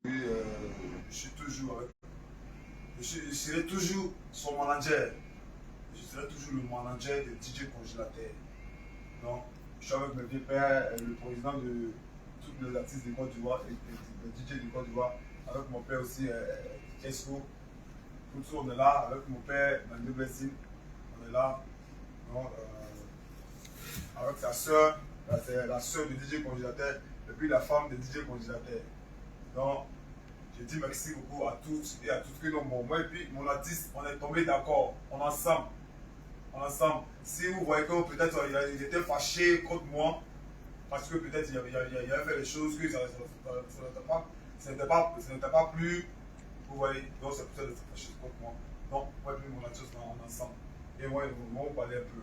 Oui, je suis toujours avec. Je serai toujours son manager. Je serai toujours le manager de DJ Congélateur. Donc, je suis avec mes vieux pères, le président de tous les artistes de Côte d'Ivoire, les DJ de Côte d'Ivoire, avec mon père aussi, Kesco. Tout on est là, avec mon père, Nando Blessing, on est là. Donc, avec sa soeur, c'est la soeur de DJ Congélateur, et puis la femme de DJ Congélateur. Donc, je dis merci beaucoup à toutes et à toutes que nous, moi et puis mon artiste, on est tombé d'accord, on est ensemble. On est ensemble. Si vous voyez que peut-être il était fâché contre moi, parce que peut-être il avait fait des choses que ça n'était pas plus, vous voyez, donc c'est pour ça qu'il était fâché contre moi. Donc, moi et puis mon artiste, on est ensemble. Et moi, on va parler un peu.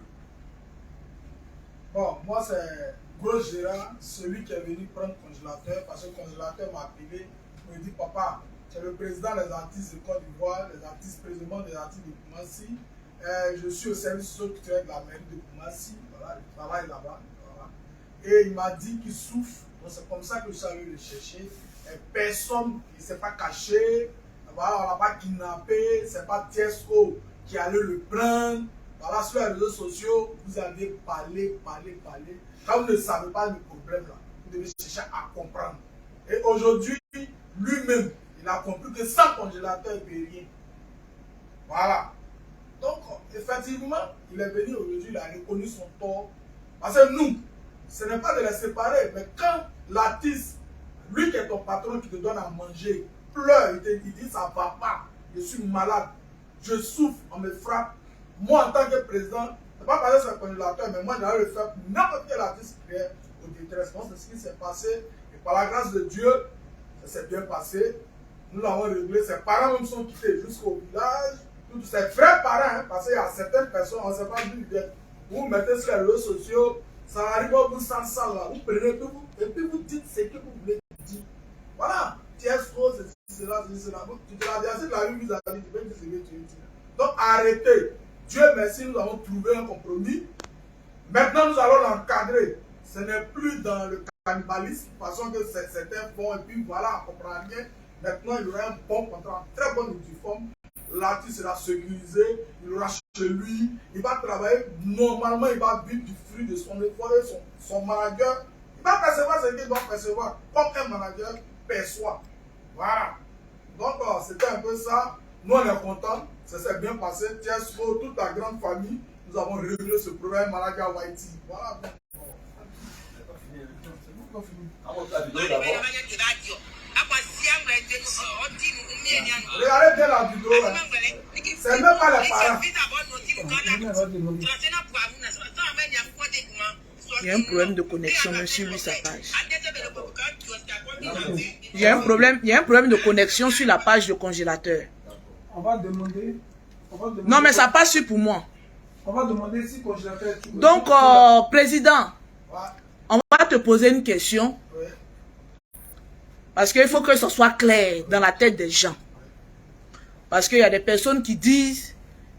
Bon, moi c'est Gros Gérard, celui qui est venu prendre Congélateur, parce que Congélateur m'a appelé, me dit papa, c'est le président des artistes de Côte d'Ivoire, des artistes, président des artistes de Koumassi. Je suis au service culturel de la mairie de Koumassi, voilà, je travaille là-bas. Voilà. Et il m'a dit qu'il souffre, donc c'est comme ça que je suis allé le chercher. Et personne ne s'est pas caché, voilà, on l'a pas kidnappé, c'est pas Tiesco qui allait le prendre. Voilà, sur les réseaux sociaux, vous avez parlé. Quand vous ne savez pas le problème là, vous devez chercher à comprendre. Et aujourd'hui, lui-même, il a compris que sans congélateur, il ne peut rien. Voilà. Donc, effectivement, il est venu aujourd'hui, il a reconnu son tort. Parce que nous, ce n'est pas de les séparer, mais quand l'artiste, lui qui est ton patron, qui te donne à manger, pleure, il dit ça ne va pas, je suis malade, je souffre, on me frappe. Moi, en tant que président, ce n'est pas parce que c'est un congélateur, mais moi, j'allais le faire pour n'importe quel artiste qui est au détresse. C'est ce qui s'est passé. Et par la grâce de Dieu, ça s'est bien passé. Nous l'avons réglé. Ses parents même sont quittés jusqu'au village. Tous ses vrais parents, hein, parce qu'il y a certaines personnes, on ne sait pas d'où ils viennent. Vous mettez sur les réseaux sociaux, ça arrive au bout sans ça, là. Vous prenez tout, et puis vous dites ce que vous voulez dire. Voilà. Tiesco, c'est cela. Tu te l'as dit assez de la vie vis-à-vis, tu peux dire ce que tu veux dire. Donc arrêtez. Dieu merci, nous avons trouvé un compromis. Maintenant, nous allons l'encadrer. Ce n'est plus dans le cannibalisme, façon que certains font, et puis voilà, on ne comprend rien. Maintenant, il y aura un bon contrat, un très bon uniforme. L'artiste sera sécurisé, il aura chez lui, il va travailler. Normalement, il va vivre du fruit de son effort et son manager. Il va percevoir ce qu'il doit percevoir, comme un manager perçoit. Voilà. Donc, c'était un peu ça. Nous, on est contents. Ça s'est bien passé. Tiesco, toute la grande famille, nous avons réglé ce problème. Manager Whitey. Voilà. C'est bon, fini. Regardez bien la vidéo. C'est même pas les parents. Il y a un problème de connexion, monsieur, lui, sa page. Il y a un problème de connexion sur la page de congélateur. On va demander. Non, mais ça passe sur pour moi. On va demander si congélateur. Donc, président, on va te poser une question. Parce qu'il faut que ce soit clair dans la tête des gens. Parce qu'il y a des personnes qui disent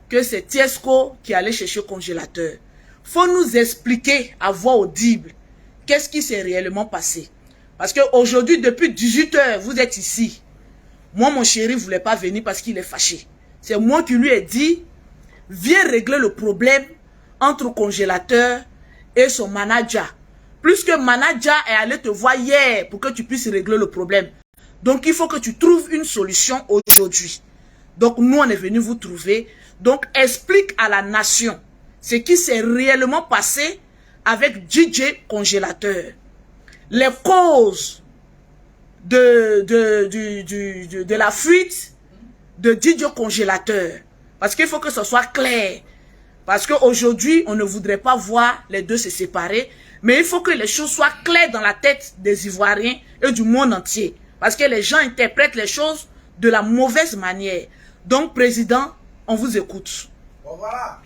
que c'est Tiesco qui allait chercher le congélateur. Il faut nous expliquer à voix audible qu'est-ce qui s'est réellement passé. Parce qu'aujourd'hui, depuis 18 h, vous êtes ici. Moi, mon chéri ne voulait pas venir parce qu'il est fâché. C'est moi qui lui ai dit, viens régler le problème entre le congélateur et son manager. Plus que manager est allé te voir hier pour que tu puisses régler le problème. Donc, il faut que tu trouves une solution aujourd'hui. Donc, nous, on est venu vous trouver. Donc, explique à la nation ce qui s'est réellement passé avec DJ Congélateur. Les causes de la fuite de DJ Congélateur. Parce qu'il faut que ce soit clair. Parce qu'aujourd'hui, on ne voudrait pas voir les deux se séparer. Mais il faut que les choses soient claires dans la tête des Ivoiriens et du monde entier. Parce que les gens interprètent les choses de la mauvaise manière. Donc, président, on vous écoute. Bon, voilà.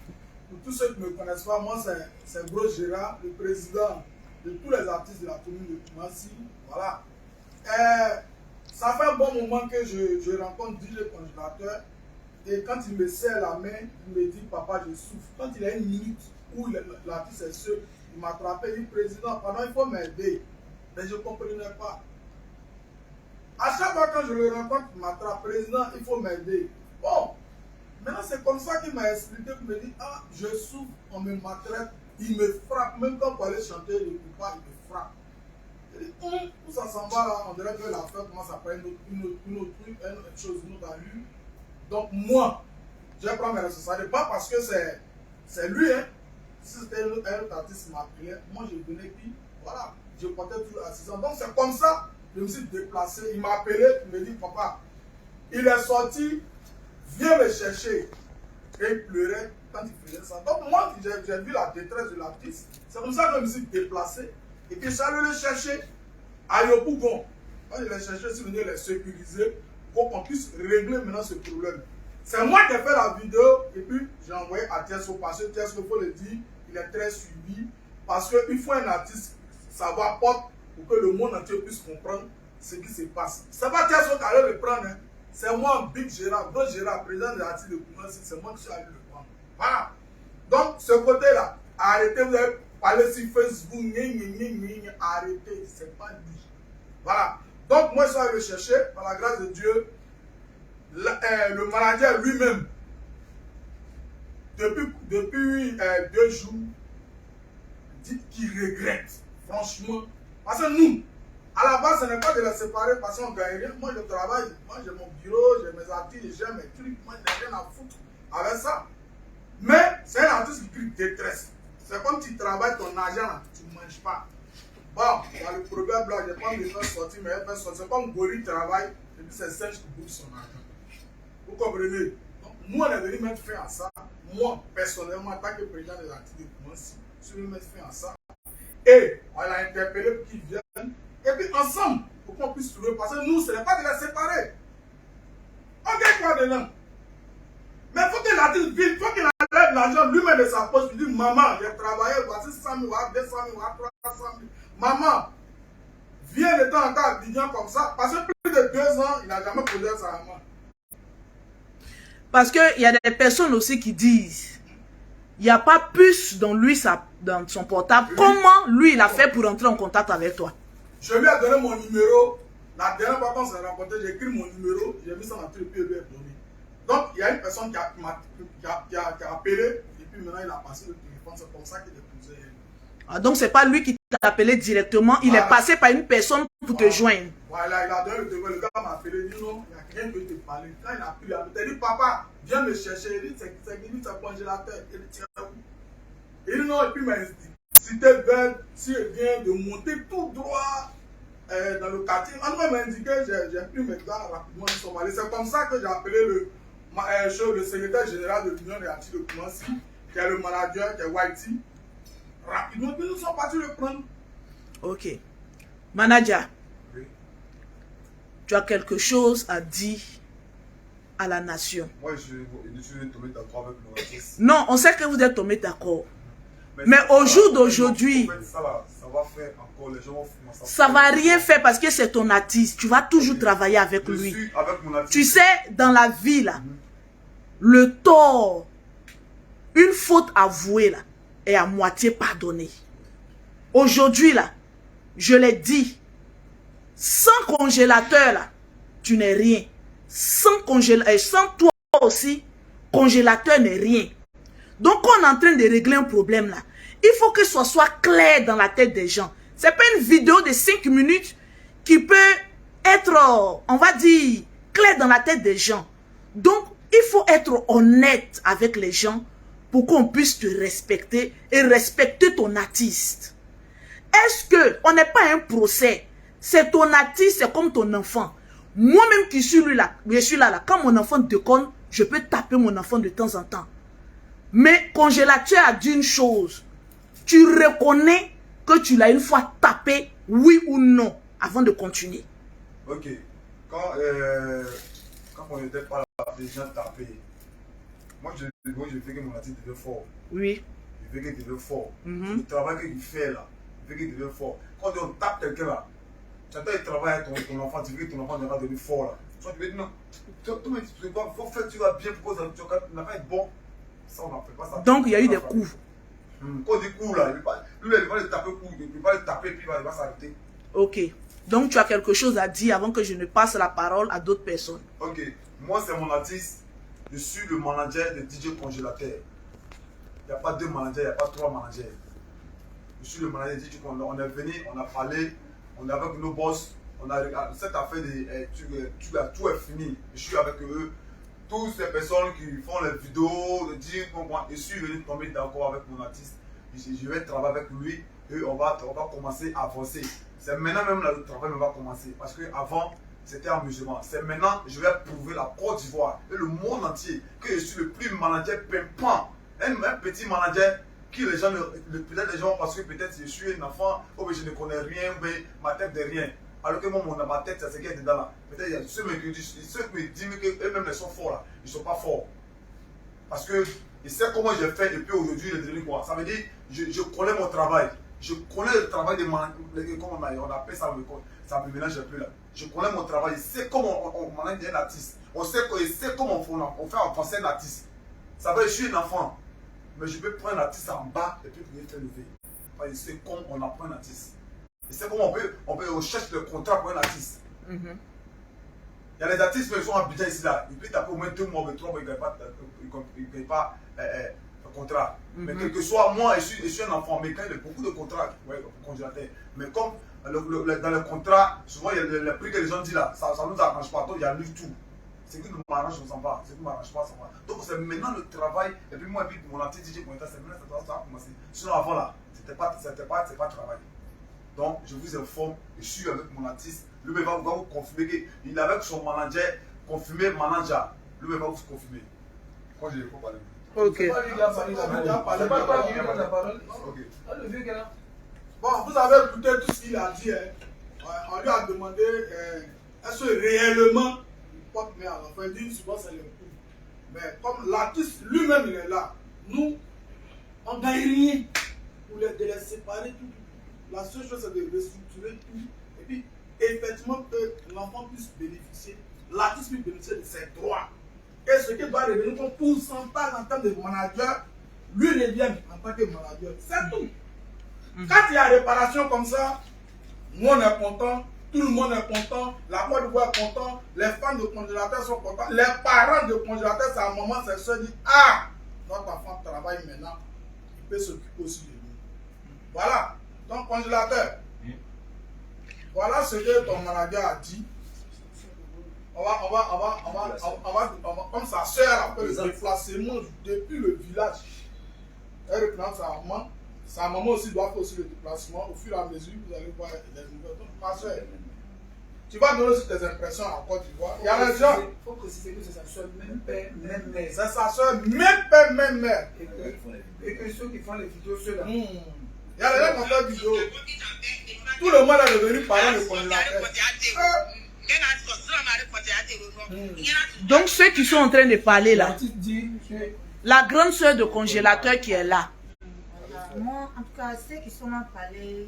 Pour tous ceux qui ne me connaissent pas, moi, c'est Gros Gérard, le président de tous les artistes de la commune de Koumassi. Voilà. Ça fait un bon moment que je rencontre DJ Congélateur. Et quand il me serre la main, il me dit, papa, je souffre. Quand il a une minute où l'artiste est seul, il m'a attrapé, il dit, président, pardon, il faut m'aider. Mais je ne comprenais pas. À chaque fois quand je le rencontre, il m'attrape, président, il faut m'aider. Bon, maintenant c'est comme ça qu'il m'a expliqué, il me dit, ah, je souffre, on me maltraite, il me frappe, même quand pour aller chanter le coupable, il me frappe. Je dis, où ça s'en va là, on dirait que l'affaire commence à prendre une autre chose, une autre allure. Donc moi, je vais prendre mes responsabilités, pas parce que c'est lui, hein. Si c'était un autre artiste qui m'appelait, moi je venais puis voilà, je portais toujours l'assistance. Donc c'est comme ça, je me suis déplacé, il m'a appelé, il me dit, papa, il est sorti, viens me chercher. Et il pleurait quand il faisait ça. Donc moi, j'ai vu la détresse de l'artiste, c'est comme ça que je me suis déplacé. Et puis je suis allé le chercher à Yopougon. Quand je l'ai cherché, je suis venu les sécuriser pour qu'on puisse régler maintenant ce problème. C'est moi qui ai fait la vidéo et puis j'ai envoyé à Tiesko parce que Tiesko, il faut le dire, il est très suivi. Parce qu'il faut un artiste savoir porte pour que le monde entier puisse comprendre ce qui se passe. Ce n'est pas Tiesko qui allait le prendre. Hein. C'est moi, Big Gérard, Gros Gérard, président de l'artiste de Koumansi, c'est moi qui suis allé le prendre. Voilà. Donc, ce côté-là, arrêtez, vous avez parlé sur Facebook, arrêtez, c'est pas lui. Voilà. Donc, moi, je suis allé le chercher, par la grâce de Dieu. Le manager lui-même, depuis 2 jours, dit qu'il regrette, franchement. Parce que nous, à la base, ce n'est pas de les séparer parce qu'on ne gagne rien. Moi, je travaille, moi, j'ai mon bureau, j'ai mes artistes, j'ai mes trucs, moi, je n'ai rien à foutre avec ça. Mais c'est un artiste qui crie détresse. C'est comme tu travailles ton argent, tu ne manges pas. Bon, il y a le problème là, je n'ai pas me faire sortir, mais elle fait sortir. C'est comme Gori travaille, et puis c'est Serge qui bouffe son argent. Vous comprenez? Donc, nous, on est venu mettre fin à ça. Moi, personnellement, en tant que président des artistes de Koumansi, je suis venu mettre fin à ça. Et on l'a interpellé pour qu'ils viennent. Et puis ensemble, pour qu'on puisse trouver. Parce que nous, ce n'est pas de les séparer. On gagne quoi dedans? Mais il faut que l'artiste vive, il faut qu'il enlève l'argent lui-même de sa poche. Il dit, maman, j'ai travaillé, voici 100 000, 200 000, 300 000. Maman, viens de temps en temps à Abidjan comme ça. Parce que plus de 2 ans, il n'a jamais posé sa maman. Parce qu'il y a des personnes aussi qui disent, il n'y a pas puce dans lui, dans son portable. Oui. Comment lui, il a fait pour entrer en contact avec toi? Je lui ai donné mon numéro. La dernière fois qu'on s'est rencontré, j'ai écrit mon numéro, j'ai mis ça dans le truc et puis il lui a donné. Donc, il y a une personne qui a appelé et puis maintenant il a passé le téléphone. C'est comme ça qu'il est posé. Ah, donc, ce n'est pas lui qui t'a appelé directement, il est passé par une personne pour te joindre. Voilà, il a donné le téléphone. Le gars m'a appelé, il dit non, il n'y a rien que te parler. Quand il a appelé, il a dit, papa, viens me chercher. Il dit, c'est congélateur. Il dit, tiens, où? Il dit non, et puis il m'a incité vers, s'il vient de monter tout droit dans le quartier. En tout cas, il m'a indiqué, j'ai pris mes gars rapidement, ils sont allés. C'est comme ça que j'ai appelé le secrétaire général de l'Union des artistes de Koumansi, qui est le manager, qui est Whitey. Rapidement, puis nous sommes partis le prendre. Ok. Manager. Oui. Tu as quelque chose à dire à la nation? Moi, je suis tombé d'accord avec mon artiste. Non, on sait que vous êtes tombé d'accord. Mais au jour d'aujourd'hui, ça va faire encore, les gens vont commencer à... Ça va rien faire parce que c'est ton artiste. Tu vas toujours travailler avec je lui. suis avec mon artiste. Tu sais, dans la vie, là, le tort, une faute avouée, là, est à moitié pardonnée. Aujourd'hui, là, je l'ai dit, sans congélateur, là, tu n'es rien. Sans toi aussi, congélateur n'est rien. Donc, on est en train de régler un problème, là. Il faut que ce soit clair dans la tête des gens. Ce n'est pas une vidéo de 5 minutes qui peut être, on va dire, clair dans la tête des gens. Donc, il faut être honnête avec les gens pour qu'on puisse te respecter et respecter ton artiste. Est-ce qu'on n'est pas un procès? C'est ton artiste, c'est comme ton enfant. Moi-même qui suis là, quand mon enfant déconne, je peux taper mon enfant de temps en temps. Mais congélateur a dit une chose. Tu reconnais que tu l'as une fois tapé, oui ou non, avant de continuer. Ok. Quand on n'était pas là, les gens tapaient. Moi, je fais que mon artiste devient fort. Oui. Je fais qu'il devient fort. Le travail qu'il fait là, je fais qu'il devient fort. Quand on tape quelqu'un là, tu attends, il travaille avec ton enfant, tu veux que ton enfant devient devenu fort là. Soit tu veux dire non, tu faut faire, tu vas bien pour que ton enfant est bon. Ça, on n'en fait pas ça. Donc, il y a eu des coups. Quand des coups là, lui, il va le taper coup, il va le taper puis il va s'arrêter. Ok. Donc tu as quelque chose à dire avant que je ne passe la parole à d'autres personnes. Ok, moi c'est mon artiste. Je suis le manager de DJ Congélateur. Il n'y a pas deux managers, il n'y a pas trois managers. Je suis le manager de DJ Congélateur. On est venu, on a parlé, on est avec nos boss. On a cette affaire de tout est fini. Je suis avec eux. Toutes ces personnes qui font les vidéos, de dire moi, je suis venu tomber d'accord avec mon artiste. Je vais travailler avec lui et on va commencer à avancer. C'est maintenant même là, le travail va commencer. Parce qu'avant, c'était amusement. C'est maintenant je vais prouver la Côte d'Ivoire et le monde entier que je suis le plus manager pimpant. Un petit manager qui les gens, peut-être les gens parce que peut-être je suis un enfant, ou bien je ne connais rien, mais ma tête de rien. Alors que moi, ma tête, c'est ce qui est dedans là. Peut-être il y a ceux qui me disent qu'eux-mêmes ils sont forts là. Ils ne sont pas forts. Parce que je sais comment j'ai fait et puis aujourd'hui il est devenu quoi. Ça veut dire je connais mon travail. Je connais le travail de comment on appelle ça, ça me mélange un peu là. Je connais mon travail, je sais comment on manage un artiste. Je sais comment on fait avancer un artiste. Ça veut dire je suis un enfant. Mais je peux prendre l'artiste en bas et puis le faire lever. Parce que je sais comment on apprend un artiste. Je sais comment on cherche le contrat pour un artiste. Il y a les artistes qui sont en budget ici là. Ils peuvent taper au moins 2 mois, 3 mois, ils ne payent pas le contrat. Mais quel que soit, moi, je suis un enfant, mais quand il y a beaucoup de contrats, congélateur. Mais comme dans le contrat, souvent il y a le prix que les gens disent là, ça ne nous arrange pas. Donc il y a lu tout. C'est qui nous m'arrange, on s'en va. C'est qui ne m'arrange pas, on s'en va. Donc c'est maintenant le travail. Et puis moi, mon artiste DJ Pointa, c'est maintenant ça va commencer. Sinon avant là, c'était pas travail. Donc je vous informe, je suis avec mon artiste. Lui va vous confirmer qu'il est avec son manager, confirmé manager. Lui va vous confirmer. Quand je ne peux pas parler. Ok. C'est pas lui qui a parlé, c'est pas toi qui a la parole. Ok. Le vieux qui est là. Bon, vous avez écouté tout ce qu'il a dit. On lui a demandé est-ce que réellement il porte bien à l'enfant. Il dit souvent c'est le coup. Mais comme l'artiste lui-même il est là, nous, on ne gagne rien pour de les séparer tout. La seule chose c'est de restructurer tout. Et puis, effectivement, que l'enfant puisse bénéficier, l'artiste puisse bénéficier de ses droits. Et ce qui doit revenir comme pourcentage en termes de manager, lui revient en tant que manager. C'est tout. Quand il y a réparation comme ça, nous on est content, tout le monde est content, la Côte d'Ivoire est content, les fans de congélateurs sont contents, les parents de congélateurs, c'est un moment, c'est se dit ah, notre enfant travaille maintenant, il peut s'occuper aussi de nous. Voilà. Donc congélateur, voilà ce que ton manager a dit. On va, comme sa soeur a fait le déplacement depuis le village. Elle reprend sa maman aussi doit faire aussi le déplacement. Au fur et à mesure, vous allez voir les nouvelles. Donc, ma soeur, tu vas donner aussi tes impressions à Côte d'Ivoire. Il y a des gens. Il faut préciser que c'est sa soeur, même père, même mère. C'est sa soeur, même père, même mère. Et que ceux qui font les vidéos, ceux-là. Il y a des gens qui font des vidéos. Tout le monde est devenu parent de congélateur. Donc ceux qui sont en train de parler là, L'artiste dit que la grande soeur de congélateur qui est là. Moi, en tout cas, ceux qui sont là parler,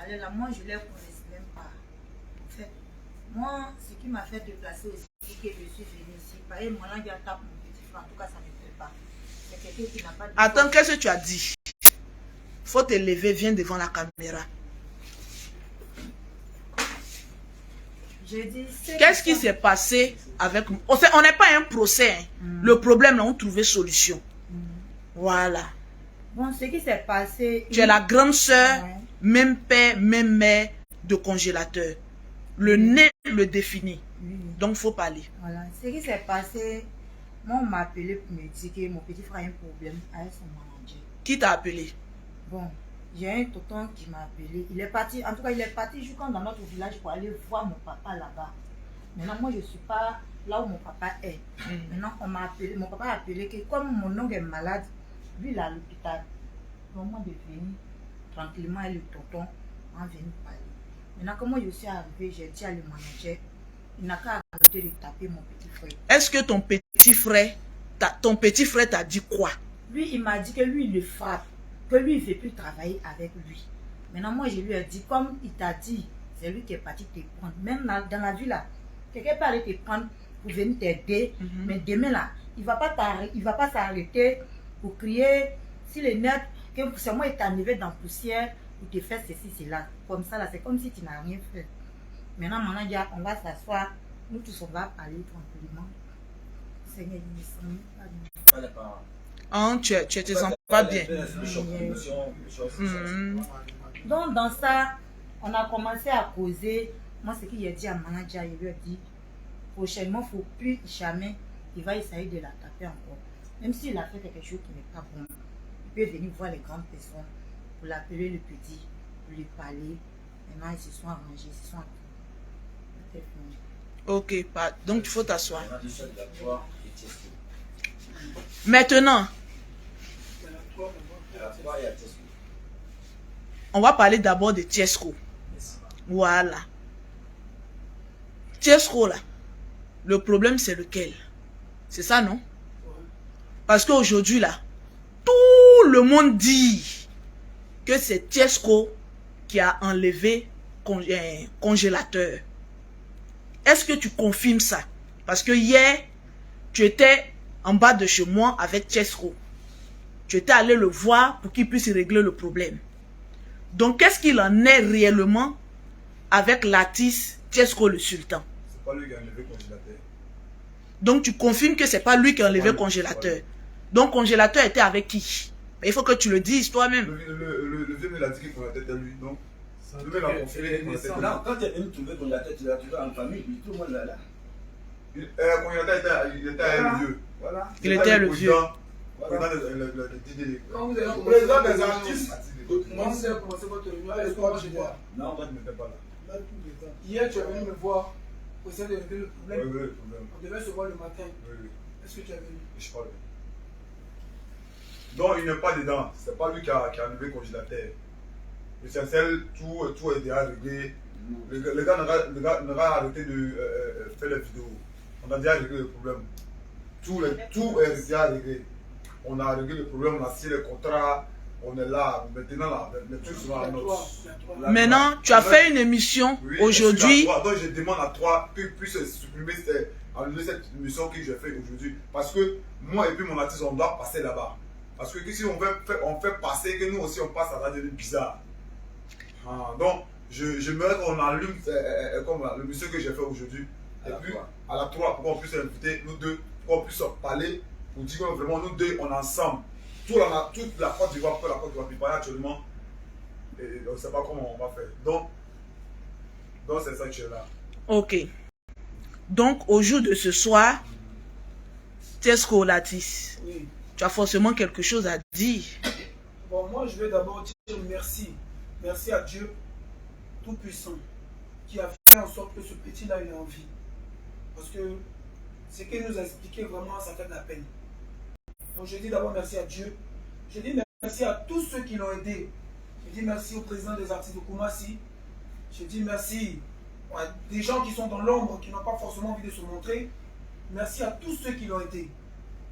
allez là, moi je ne les connais même pas. En fait, moi, ce qui m'a fait déplacer aussi, que je suis venue ici, par exemple, mon langue tape mon petit frère, en tout cas, ça ne me plaît pas. C'est quelqu'un qui n'a pas de... Attends, qu'est-ce que tu as dit? Faut te lever, viens devant la caméra. Qu'est-ce qui s'est passé avec... On n'est pas un procès. Hein. Le problème, là, on trouvait solution. Voilà. Bon, ce qui s'est passé... Tu es la grande soeur, même père, même mère de congélateur. Le nez le définit. Donc, il faut parler. Voilà. Ce qui s'est passé, moi, on m'a appelé pour me dire que mon petit frère a un problème avec son manager. Qui t'a appelé? Bon, j'ai un tonton qui m'a appelé. Il est parti, en tout cas, il est parti jusqu'à dans notre village pour aller voir mon papa là-bas. Maintenant, moi, je ne suis pas là où mon papa est. Maintenant, on m'a appelé, mon papa a appelé que comme mon oncle est malade, lui, il est à l'hôpital. Donc, moi, de venir tranquillement et le tonton en venir parler. Maintenant, comme moi, je suis arrivé, j'ai dit à le manager, il n'a qu'à arrêter de taper mon petit frère. Est-ce que ton petit frère t'a dit quoi? Lui, il m'a dit que lui, il le frappe. Que lui, il ne veut plus travailler avec lui. Maintenant, moi, je lui ai dit, comme il t'a dit, c'est lui qui est parti te prendre. Même dans la vie, là, quelqu'un peut aller te prendre pour venir t'aider. Mais demain, là, il ne va pas s'arrêter pour crier. Si le net, que c'est moi qui t'ai arrivé dans la poussière, pour te faire ceci, cela. Comme ça, là, c'est comme si tu n'as rien fait. Maintenant, on va s'asseoir. Nous tous, on va parler tranquillement. Seigneur, Pas les parents. Hein, tu te sens pas bien. Donc, dans ça, on a commencé à causer. Moi, ce qu'il a dit à manager, il lui a dit prochainement, il ne faut plus jamais, il va essayer de la taper encore. Même s'il a fait quelque chose qui n'est pas bon, il peut venir voir les grandes personnes pour l'appeler le petit, pour lui parler. Maintenant, ils se sont arrangés, ils se sont Ok, donc il faut t'asseoir. Maintenant, je suis d'accord et Tiesco. Maintenant, À la fois, il y a Tiesco. on va parler d'abord de Tiesco. Merci. Voilà. Tiesco, là, le problème, c'est lequel? C'est ça, non? Parce qu'aujourd'hui, là, tout le monde dit que c'est Tiesco qui a enlevé congélateur. Est-ce que tu confirmes ça? Parce que hier, tu étais en bas de chez moi avec Tiesco. Tu étais allé le voir pour qu'il puisse régler le problème. Donc, qu'est-ce qu'il en est réellement avec l'artiste Tiesco le Sultan? C'est pas lui qui a enlevé le congélateur. Donc, tu confirmes que c'est pas lui qui a enlevé le Ouais, congélateur. ouais. Donc, congélateur était avec qui? Mais il faut que tu le dises toi-même. Le vieux me l'a dit que le congélateur était lui, non? Le vieux l'a confirmé que le congélateur était Non, quand tu es venu trouver ton lateur, tu l'as trouvé en famille, puis tout le monde l'a là. lui. Le congélateur était avec le vieux. Voilà. Il était le vieux. Voilà. Le DJ. Quand vous avez Président des artistes. Quand vous avez commencé votre réunion, est-ce que moi j'étais là? Non, toi tu n'étais pas là. Hier, tu es venu me voir pour essayer de régler le Oui, problème. oui, le problème. On devait se voir le matin. Oui, oui. Est-ce que tu es venu? Je parle. Non, il n'est pas dedans. C'est pas lui qui a enlevé le congélateur. L'essentiel, tout est déjà réglé. Le gars n'aura arrêté de faire les vidéos. On a déjà réglé le problème. Tout est déjà réglé. On a réglé le problème, on a signé le contrat, on est là. Maintenant, là, les trucs sont à notes. Maintenant, tu as fait une émission Oui, aujourd'hui. Donc, je demande à toi qu'ils puissent supprimer enlever cette émission que j'ai fait aujourd'hui. Parce que moi et puis mon artiste, on doit passer là-bas. Parce que si on fait passer, que nous aussi on passe, ça va devenir bizarre. Ah, donc, j'aimerais qu'on allume comme le monsieur que j'ai fait aujourd'hui. Et puis, à la 3, pour qu'on puisse inviter nous deux, pour qu'on puisse parler, pour dire que vraiment nous deux, on est ensemble. Toute la Côte d'Ivoire, la Côte d'Ivoire, puis pas actuellement. Et on ne sait pas comment on va faire. Donc c'est ça que tu es là. Ok. Donc, au jour de ce soir, Tiesco Latis, Oui. tu as forcément quelque chose à dire. Bon, moi, je vais d'abord dire merci. Merci à Dieu Tout-Puissant qui a fait en sorte que ce petit-là, il est en vie. Parce que ce qu'il nous a expliqué, vraiment, ça fait de la peine. Donc, je dis d'abord merci à Dieu. Je dis merci à tous ceux qui l'ont aidé. Je dis merci au président des artistes de Koumassi. Je dis merci à des gens qui sont dans l'ombre, qui n'ont pas forcément envie de se montrer. Merci à tous ceux qui l'ont aidé.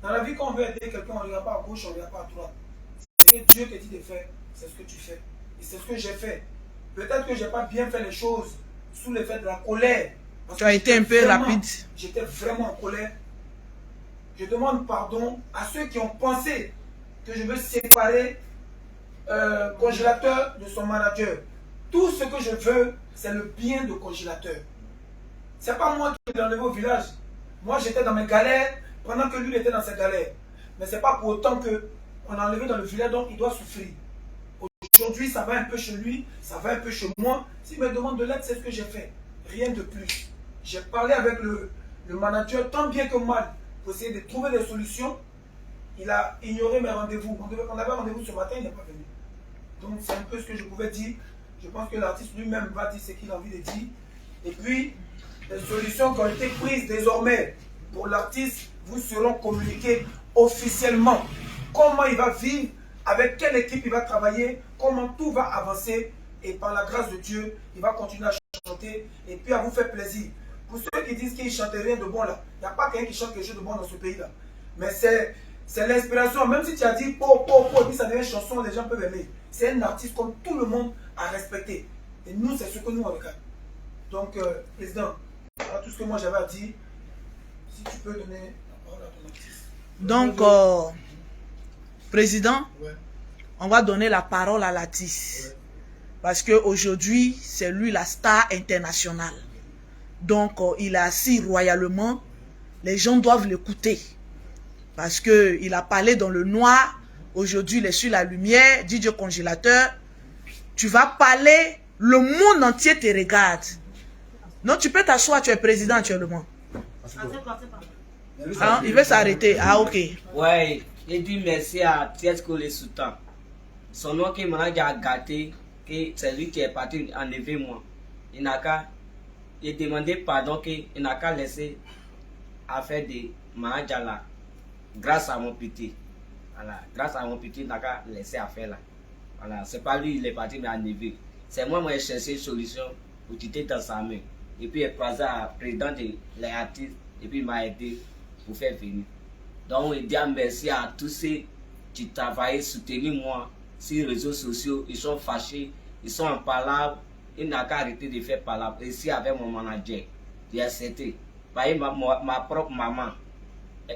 Dans la vie, quand on veut aider quelqu'un, on ne regarde pas à gauche, on ne regarde pas à droite. Ce que Dieu te dit de faire, c'est ce que tu fais. Et c'est ce que j'ai fait. Peut-être que je n'ai pas bien fait les choses sous l'effet de la colère. Tu as été un peu rapide. J'étais vraiment en colère. Je demande pardon à ceux qui ont pensé que je veux séparer Congélateur de son manager. Tout ce que je veux, c'est le bien de Congélateur. Ce n'est pas moi qui l'ai enlevé au village. Moi, j'étais dans mes galères pendant que lui était dans ses galères. Mais ce n'est pas pour autant qu'on a enlevé dans le village, donc il doit souffrir. Aujourd'hui, ça va un peu chez lui, ça va un peu chez moi. S'il me demande de l'aide, c'est ce que j'ai fait. Rien de plus. J'ai parlé avec le manager tant bien que mal pour essayer de trouver des solutions. Il a ignoré mes rendez-vous. On avait rendez-vous ce matin, il n'est pas venu. Donc c'est un peu ce que je pouvais dire. Je pense que l'artiste lui-même va dire ce qu'il a envie de dire. Et puis, les solutions qui ont été prises désormais pour l'artiste vous seront communiquées officiellement. Comment il va vivre, avec quelle équipe il va travailler, comment tout va avancer. Et par la grâce de Dieu, il va continuer à chanter et puis à vous faire plaisir. Pour ceux qui disent qu'il ne chante rien de bon là, il n'y a pas quelqu'un qui chante quelque chose de bon dans ce pays-là. Mais c'est l'inspiration. Même si tu as dit po, puis ça devient chanson, les gens peuvent aimer. C'est un artiste comme tout le monde à respecter. Et nous, c'est ce que nous on regarde. Donc, président, voilà tout ce que moi j'avais à dire. Si tu peux donner la parole à ton artiste. Donc, président, Ouais. on va donner la parole à l'artiste. Ouais. Parce qu'aujourd'hui, c'est lui la star internationale. Donc, il est assis royalement. Les gens doivent l'écouter. Parce qu'il a parlé dans le noir. Aujourd'hui, il est sur la lumière. DJ Congélateur. Tu vas parler. Le monde entier te regarde. Non, tu peux t'asseoir. Tu es président actuellement. Hein? Il veut s'arrêter. Ah, ok. Ouais, il dit merci à Tiesco le Sultan. Son nom qui m'a gâté, que c'est lui qui est parti enlever moi. Il n'a qu'à demander pardon, qu'il n'a qu'à laisser affaire de Mahadjala. Grâce à mon petit. Voilà, grâce à mon petit, il n'a qu'à laisser affaire là. Voilà, c'est pas lui, il est parti m'enlever. C'est moi, j'ai cherché une solution pour quitter dans sa main. Et puis, il est croisé à président des artistes, et puis il m'a aidé pour faire venir. Donc, il dit merci à tous ceux qui travaillent, soutenir moi sur les réseaux sociaux. Ils sont fâchés, ils sont en palabre. Il n'a qu'à arrêter de faire palabre. Ici, avec mon manager, j'ai accepté. Par exemple, ma propre maman,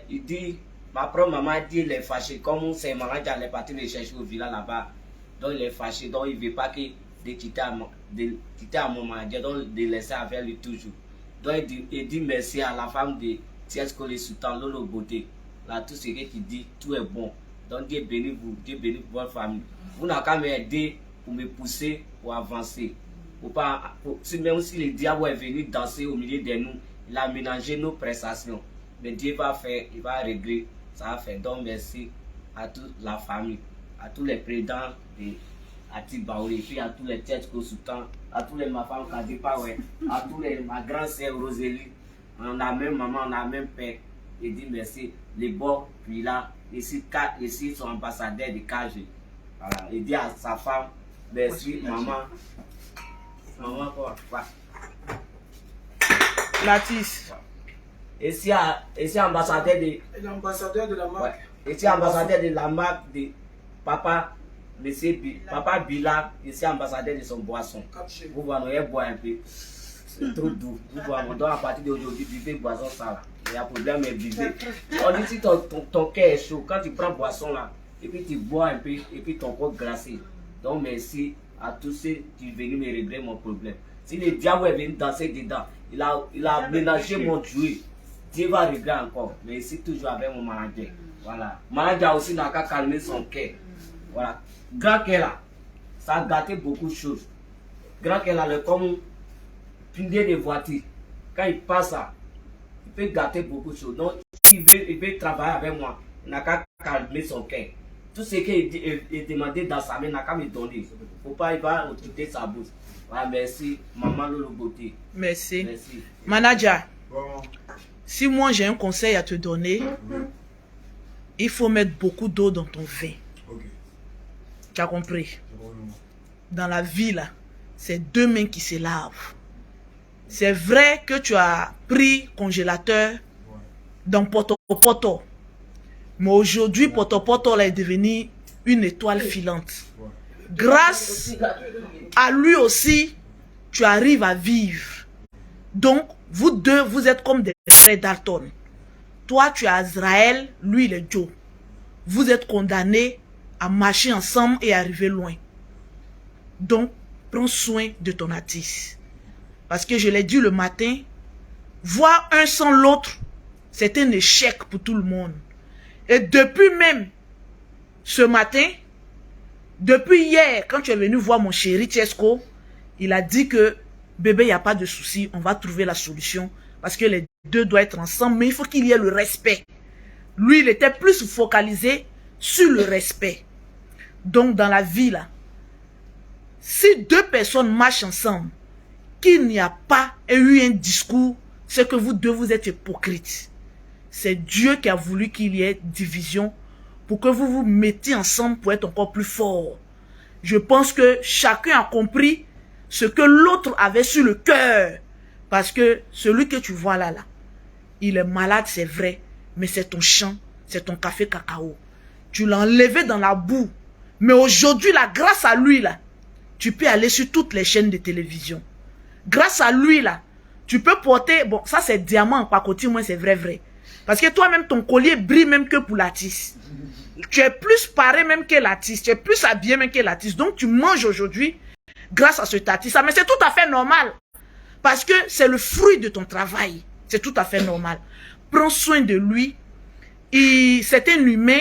il dit, ma propre maman dit il est fâché. Comme c'est manager, il est parti me chercher au village là-bas. Donc, il est fâché. Donc, il ne veut pas que de quitter à mon manager, donc de laisser avec lui toujours. Donc, il dit merci à la femme de Tiesco le Sultan, Lolo Beauté. Là, tout ce qu'il dit, tout est bon. Donc, Dieu bénit vous, Dieu bénit votre famille. Vous n'avez qu'à m'aider pour me pousser, pour avancer. Même si le diable est venu danser au milieu de nous, il a ménagé nos prestations. Mais Dieu va faire, il va régler, ça va faire. Donc, merci à toute la famille, à tous les présidents de Atibaouri, puis à tous les Tiesco Sultan, à tous les ma femme Kadipa, ouais, à tous les ma grande sœur Rosélie. On a même maman, on a même père. Il dit merci. Les bords, puis là, ici son ambassadeur de KG. Voilà. Il dit à sa femme, merci maman. Maman quoi? Latis. Ici ambassadeur de. L'ambassadeur de la marque. Ouais. Ici ambassadeur de la marque de papa. Monsieur Papa Bila, ici ambassadeur de son boisson. Vous voyez, on boire un peu. C'est trop doux. Vous voyez, on doit à partir d'aujourd'hui buvez boisson ça. Il y a un problème, mais buvez. On dit si ton cœur est chaud, quand tu prends boisson là, et puis tu bois un peu, et puis ton corps glacé. Donc merci à tous ceux qui sont venus me régler mon problème. Si le diable est venu danser dedans, il a ménagé mon Dieu. Dieu va régler encore. Mais ici toujours avec mon manager. Voilà. Manager aussi n'a qu'à calmer son cœur. Voilà. Grand qu'elle a, ça a gâté beaucoup de choses. Grand qu'elle a le comme pilier de voiture. Quand il passe ça, il peut gâter beaucoup de choses. Donc, il veut travailler avec moi. Il n'a qu'à calmer son cœur. Tout ce qu'il est demandé dans sa main, il n'a qu'à me donner. Il ne faut pas, il va quitter sa bouche. Voilà, merci, maman Lolo Beauté. Merci. Merci. Manager, Bon, si moi j'ai un conseil à te donner, il faut mettre beaucoup d'eau dans ton vin. ok. Tu as compris? J'ai compris. Dans la vie, là, c'est deux mains qui se lavent. C'est vrai que tu as pris congélateur Ouais. dans Poto Poto. Mais aujourd'hui, Poto Poto là, est devenu une étoile filante. Ouais. Grâce à lui aussi, tu arrives à vivre. Donc, vous deux, vous êtes comme des frères Dalton. Toi, tu es Azraël, lui, il est Joe. Vous êtes condamnés à marcher ensemble et arriver loin. Donc, prends soin de ton artiste. Parce que je l'ai dit le matin, voir un sans l'autre, c'est un échec pour tout le monde. Et depuis même ce matin, depuis hier, quand tu es venu voir mon chéri Tiesco, il a dit que bébé, il n'y a pas de souci, on va trouver la solution. Parce que les deux doivent être ensemble, mais il faut qu'il y ait le respect. Lui, il était plus focalisé sur le respect. Donc, dans la vie, là, si deux personnes marchent ensemble, qu'il n'y a pas eu un discours, c'est que vous deux, vous êtes hypocrites. C'est Dieu qui a voulu qu'il y ait division pour que vous vous mettiez ensemble pour être encore plus fort. Je pense que chacun a compris ce que l'autre avait sur le cœur. Parce que celui que tu vois là, il est malade, c'est vrai, mais c'est ton champ, c'est ton café cacao. Tu l'as enlevé dans la boue. Mais aujourd'hui, là, grâce à lui, là, tu peux aller sur toutes les chaînes de télévision. Grâce à lui, là, tu peux porter... Bon, ça, c'est diamant en pacotille, moi, c'est vrai. Parce que toi-même, ton collier brille même que pour l'artiste. Tu es plus paré même que l'artiste. Tu es plus habillé même que l'artiste. Donc, tu manges aujourd'hui grâce à cet artiste. Mais c'est tout à fait normal. Parce que c'est le fruit de ton travail. C'est tout à fait normal. Prends soin de lui. C'est un humain,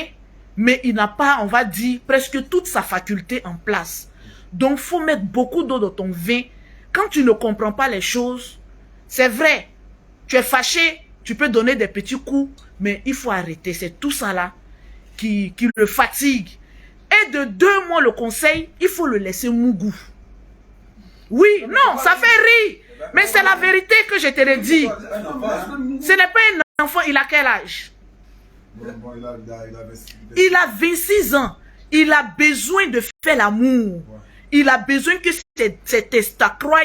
mais il n'a pas, on va dire, presque toute sa faculté en place. Donc, il faut mettre beaucoup d'eau dans ton vin. Quand tu ne comprends pas les choses, c'est vrai, tu es fâché, tu peux donner des petits coups, mais il faut arrêter. C'est tout ça là qui le fatigue. Et de 2 mois, le conseil, il faut le laisser mougou. Oui, non, ça fait rire. Mais c'est la vérité que je te le dis. Ce n'est pas un enfant, il a quel âge? Bon, Il a 26 ans. Il a besoin de faire l'amour. Il a besoin que ses testacroix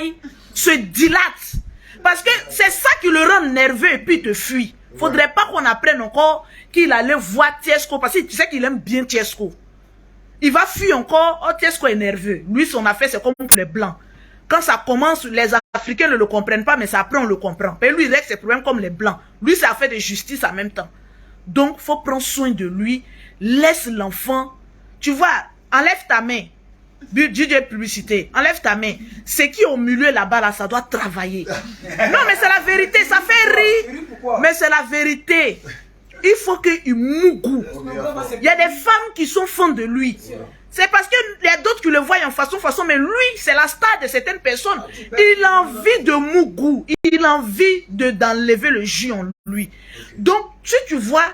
se dilatent. Parce que c'est ça qui le rend nerveux et puis il te fuit. Faudrait pas qu'on apprenne encore qu'il allait voir Tiesco. Parce que tu sais qu'il aime bien Tiesco. Il va fuir encore. Oh, Tiesco est nerveux. Lui, son affaire, c'est comme pour les Blancs. Quand ça commence, les Africains ne le comprennent pas, mais ça après, on le comprend. Et lui, il a ses problèmes comme les Blancs. Lui, c'est affaire de justice en même temps. Donc, il faut prendre soin de lui. Laisse l'enfant. Tu vois, enlève ta main. DJ publicité, enlève ta main. Ce qui est au milieu là-bas, là, ça doit travailler. Non, mais c'est la vérité, ça fait rire. Mais c'est la vérité. Il faut qu'il mougou. Il y a des femmes qui sont fans de lui. C'est parce qu'il y a d'autres qui le voient en façon, mais lui, c'est la star de certaines personnes. Il a envie de mougou. Il a envie d'enlever le jus en lui. Donc, si tu vois,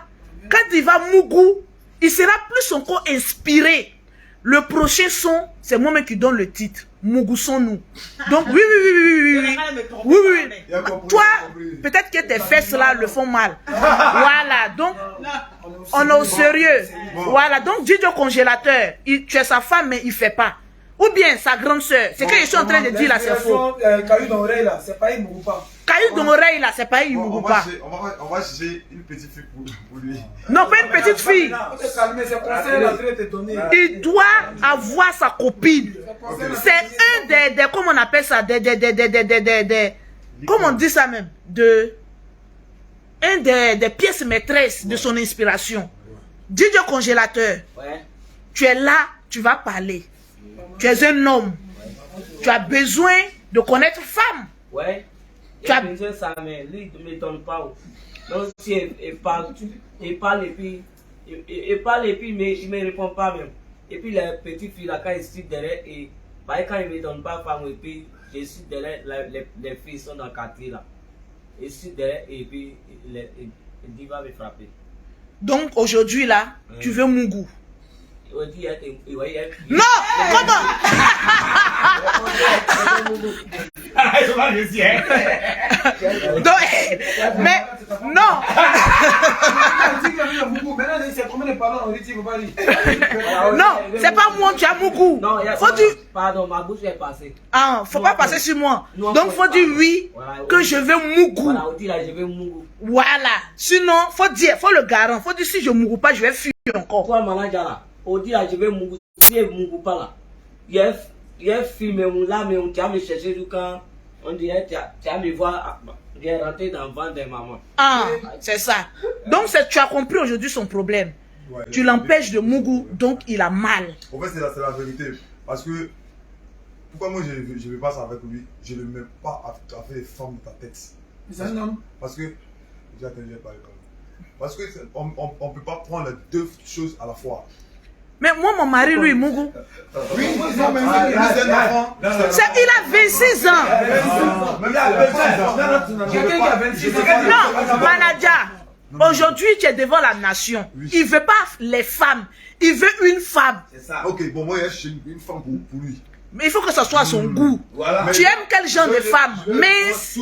quand il va mougou, il sera plus encore inspiré. Le prochain son, c'est moi-même qui donne le titre. Mougoussons-nous. Donc, oui. Toi, peut-être que tes fesses là le font mal. Voilà. Donc, on est au sérieux. Voilà. Donc, dis au congélateur. Tu es sa femme, mais il ne fait pas. Ou bien sa grande soeur. C'est que je suis en train de dire là, c'est faux. Caillou dans l'oreille là, c'est pas il mourou pas. Caillou dans l'oreille là, c'est pas il mourou pas. On va chercher une petite fille pour lui. Non, pas une petite fille. Il doit avoir sa copine. C'est un des, comment on appelle ça, comment on dit ça même, un des pièces maîtresses de son inspiration. Dis au congélateur, tu es là, tu vas parler. Tu es un homme. Tu as besoin de connaître femme. Ouais. Tu as besoin de ça, mais lui, il ne me donne pas. Donc, si il parle et puis, mais il ne me répond pas même. Et puis, les petites filles, là, quand ils sont derrière, et quand ils ne me donnent pas femme, et puis, je suis derrière, les filles sont dans le quartier, là. Je suis derrière, et puis, il va me frapper. Donc, aujourd'hui, là, tu veux mougou. Non, comment? Donc, mais non. Non, c'est pas moi qui a mougou. Faut dire. Pardon, ma bouche est passée. Ah, faut pas passer sur moi. Donc, faut dire oui, que je veux mougou. Voilà, on dit là, je veux mougou. Voilà. Sinon, faut dire, faut le garant. Faut dire si je mougou pas, je vais fuir encore. Toi, manager là. On dit là, je vais mougou. Si je mougou pas là, il y a un film là, mais tu vas me chercher du camp. On dirait tu vas me voir, je vais rentrer dans le ventre de maman. Ah, c'est ça. Donc, tu as compris aujourd'hui son problème. Ouais, tu l'empêches de mougou, donc il a mal. En fait, c'est la vérité. Parce que, pourquoi moi je ne vais pas ça avec lui? Je ne mets pas à faire les formes de ta tête. C'est un homme. Parce que, parce que on ne peut pas prendre les deux choses à la fois. Mais moi, mon mari, lui, mougou. Oui, non, mais il a 26 ans. Quelqu'un qui a 26 ans. Non, manager. Aujourd'hui, tu es devant la nation. Il ne veut pas les femmes. Il veut une femme. C'est ça. Ok, bon, moi, j'ai une femme pour lui. Mais il faut que ça soit à son goût. Voilà. Tu aimes quel genre de femme? Mince,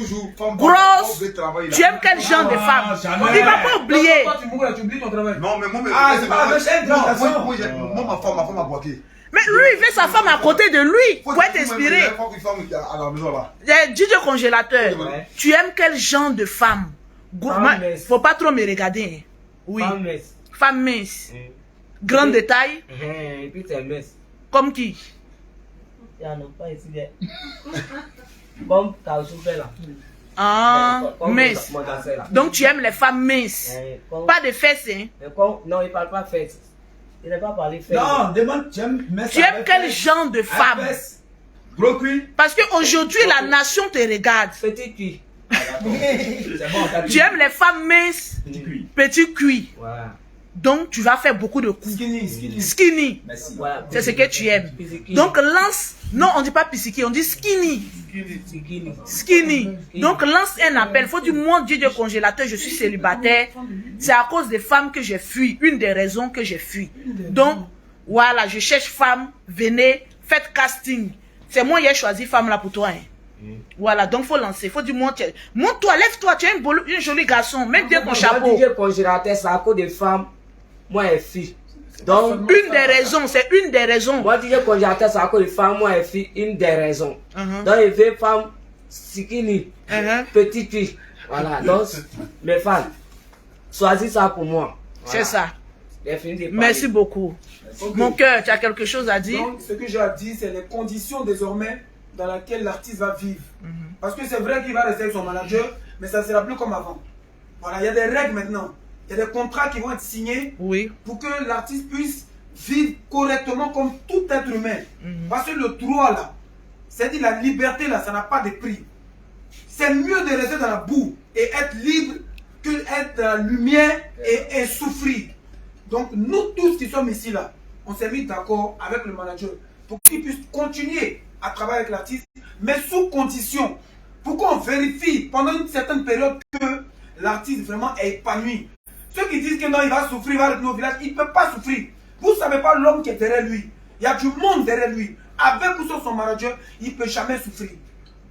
grosse. Tu aimes quel genre de femme? Il ne va pas oublier. Toi, tu oublies ton travail. Non, mais moi, c'est pas la ma femme a bloqué. Mais lui, il veut sa femme à côté de lui pour être inspiré. DJ congélateur, tu aimes quel genre de femme? Faut pas trop me regarder. Oui. Femme mince. Grande de taille. Et puis c'est mince. Comme qui? Il n'y en a pas ici. Comme Kaoussoufé là. Ah, mince. Donc tu aimes les femmes minces. Pas de fesses, hein? Non, il ne parle pas fesses. Il n'a pas parlé fesses. Non, demande, tu aimes quel genre de femme? Gros cuit. Parce qu'aujourd'hui, la nation te regarde. Petit cuit. C'est bon, t'as Tu aimes les femmes minces, Petit cuit. petit cuit. Voilà. Donc, tu vas faire beaucoup de coups. Skinny. Skinny. Merci. Voilà. C'est ce que tu aimes. Pisiki. Donc, lance... Non, on ne dit pas pisiki, on dit skinny. Skinny. Skinny. Donc, lance un appel. Faut dire, mon Dieu, Dieu congélateur, je suis célibataire. C'est à cause des femmes que j'ai fui. Une des raisons que j'ai fui. Donc, voilà, je cherche femme. Venez, faites casting. C'est moi qui ai choisi femme là pour toi. Hein. Voilà, donc faut lancer. Faut dire, monte-toi, lève-toi. Tu es un joli garçon. Mets bien ton chapeau. Moi, DJ congélateur, c'est à cause des femmes. Moi, et fille. Donc, Une des raisons, c'est une des raisons. moi, DJ congélateur, c'est à cause des femmes. Moi, et fille, une des raisons. Uh-huh. Donc, il veut femme skinny. Uh-huh. Petit cuit. Voilà. Donc, mes fans, choisis ça pour moi. C'est ça. J'ai fini de parler. Merci beaucoup. Ok. Mon cœur, tu as quelque chose à dire? Donc, ce que j'ai à dire, c'est les conditions désormais dans lesquelles l'artiste va vivre. Parce que c'est vrai qu'il va rester avec son manager, mais ça ne sera plus comme avant. Voilà, il y a des règles maintenant. Il y a des contrats qui vont être signés Oui. pour que l'artiste puisse vivre correctement comme tout être humain. Parce que le droit là, c'est-à-dire la liberté là, ça n'a pas de prix. C'est mieux de rester dans la boue et être libre que être dans la lumière et souffrir. Donc nous tous qui sommes ici là, on s'est mis d'accord avec le manager pour qu'il puisse continuer à travailler avec l'artiste, mais sous condition, pour qu'on vérifie pendant une certaine période que l'artiste vraiment est épanoui. Ceux qui disent que non, il va souffrir, il va retourner au village, il ne peut pas souffrir. Vous ne savez pas l'homme qui est derrière lui. Il y a du monde derrière lui. Avec ou sans son manager, il ne peut jamais souffrir.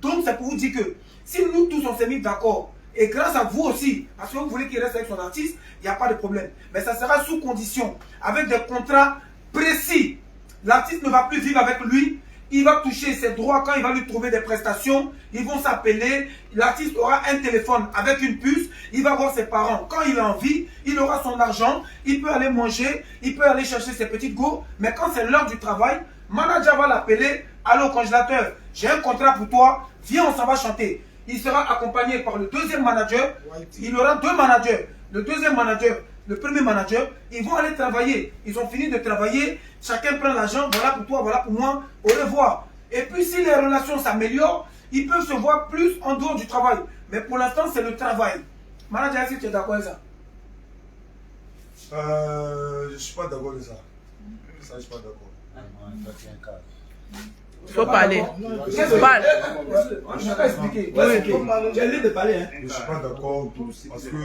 Donc c'est pour vous dire que si nous tous on s'est mis d'accord, et grâce à vous aussi, parce que vous voulez qu'il reste avec son artiste, il n'y a pas de problème. Mais ça sera sous condition, avec des contrats précis. L'artiste ne va plus vivre avec lui. Il va toucher ses droits quand il va lui trouver des prestations. Ils vont s'appeler. L'artiste aura un téléphone avec une puce. Il va voir ses parents. Quand il a envie, il aura son argent. Il peut aller manger. Il peut aller chercher ses petites go. Mais quand c'est l'heure du travail, manager va l'appeler. Allô, congélateur, j'ai un contrat pour toi. Viens, on s'en va chanter. Il sera accompagné par le deuxième manager. Il aura deux managers. Le deuxième manager, le premier manager, ils vont aller travailler. Ils ont fini de travailler. Chacun prend l'argent. Voilà pour toi, voilà pour moi. Au revoir. Et puis si les relations s'améliorent, ils peuvent se voir plus en dehors du travail. Mais pour l'instant, c'est le travail. Manager, est-ce que tu es d'accord avec ça? Je ne suis pas d'accord avec ça. Ça, je ne suis pas d'accord. Faut parler. Qu'est-ce que Parle. je ne peux pas expliquer. J'ai l'air de parler, hein. Je ne suis pas d'accord parce que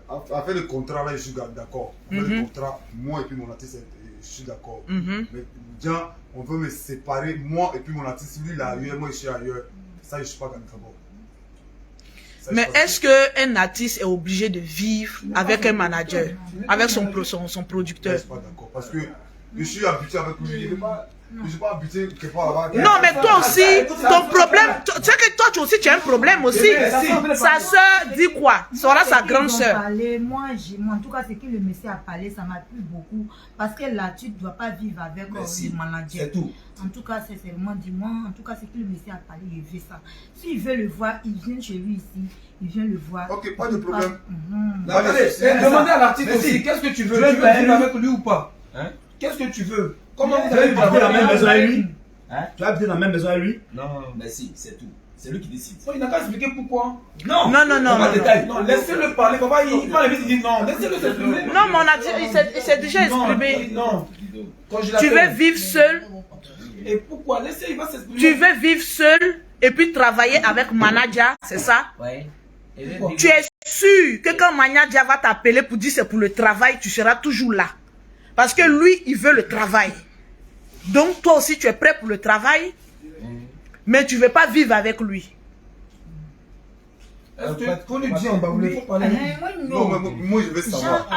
en fait le contrat là je suis d'accord. En fait, le contrat, moi et puis mon artiste, je suis d'accord. Mais bien, on veut me séparer, moi et puis mon artiste, lui il est ailleurs, moi je suis ailleurs. Ça je suis pas d'accord. Mais est-ce qu'un artiste est obligé de vivre avec un manager, avec son producteur? Je suis pas d'accord parce que je suis habitué avec lui. Je ne suis pas habitué quelque part là-bas. Non, mais toi aussi, ton problème, tu sais que toi aussi, tu as un problème aussi. Sa soeur dit quoi? Sera sa grande soeur. Moi, en tout cas, ce que le monsieur a parlé, ça m'a plu beaucoup. Parce que là, tu ne dois pas vivre avec le manager. C'est tout. En tout cas, c'est vraiment dit, moi, en tout cas, ce que le monsieur a parlé, il veut ça. S'il veut le voir, il vient chez lui ici, il vient le voir. Ok, pas de problème. Attendez, demandez à l'artiste aussi, qu'est-ce que tu veux? Tu veux vivre avec lui ou pas? Qu'est-ce que tu veux? Comment vous Tu vas allez habiter dans la même maison avec lui? lui? Tu vas habiter dans la même maison avec lui? Non. Merci, c'est tout. C'est lui qui décide. Il n'a qu'à expliquer pourquoi. Non! Non, non, non. Pas de détails. Non, laissez-le parler. Papa, il parle vite, il dit non. Laissez-le s'exprimer. Non, mon artiste, il s'est déjà exprimé. Non. Tu veux vivre seul? Et pourquoi? Laissez, il va s'exprimer. Tu veux vivre seul et puis travailler avec manager, c'est ça? Ouais. Tu es sûr que quand manager va t'appeler pour dire c'est pour le travail, tu seras toujours là. Parce que lui, il veut le travail. Donc toi aussi, tu es prêt pour le travail, mais tu ne veux pas vivre avec lui. Est-ce que faut lui dire en bas, il faut parler. Non, moi je veux savoir.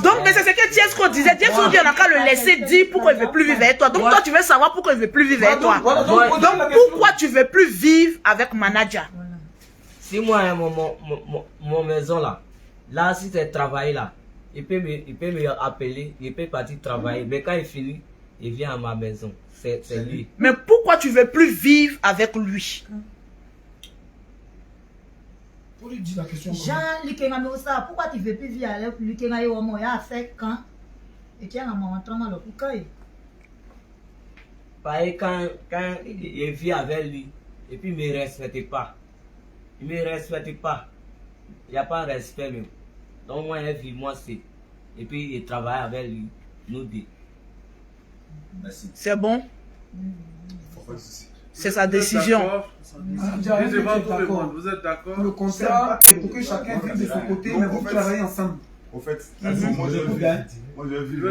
Donc, mais c'est ce que Tiesco disait. Tiesco dit on n'a qu'à le laisser dire pourquoi il ne veut plus vivre avec toi. Donc, toi, tu veux savoir pourquoi il ne veut plus vivre avec toi. Donc, pourquoi tu ne veux plus vivre avec manager? Si moi, mon maison là, si c'est travail là, il peut me appeler, il peut partir travailler. Mais quand il finit, il vient à ma maison. C'est lui. Mais pourquoi tu ne veux plus vivre avec lui? Faut lui dire la question. Jean, pourquoi tu ne veux plus vivre avec lui? Il a fait quand? Et tu as un moment trop mal au coucaille. Pareil, quand je vis avec lui, et puis il ne me respecte pas. Il ne me respecte pas. Il n'y a pas de respect même. Donc moi, je vis, moi c'est. Et puis il travaille avec lui, nous deux. Merci. C'est bon? Faut pas de souci. C'est sa décision. Vous êtes d'accord? Le contrat, c'est pour que chacun vive de son côté, mais vous travaillez ensemble. Au fait, moi je vais vivre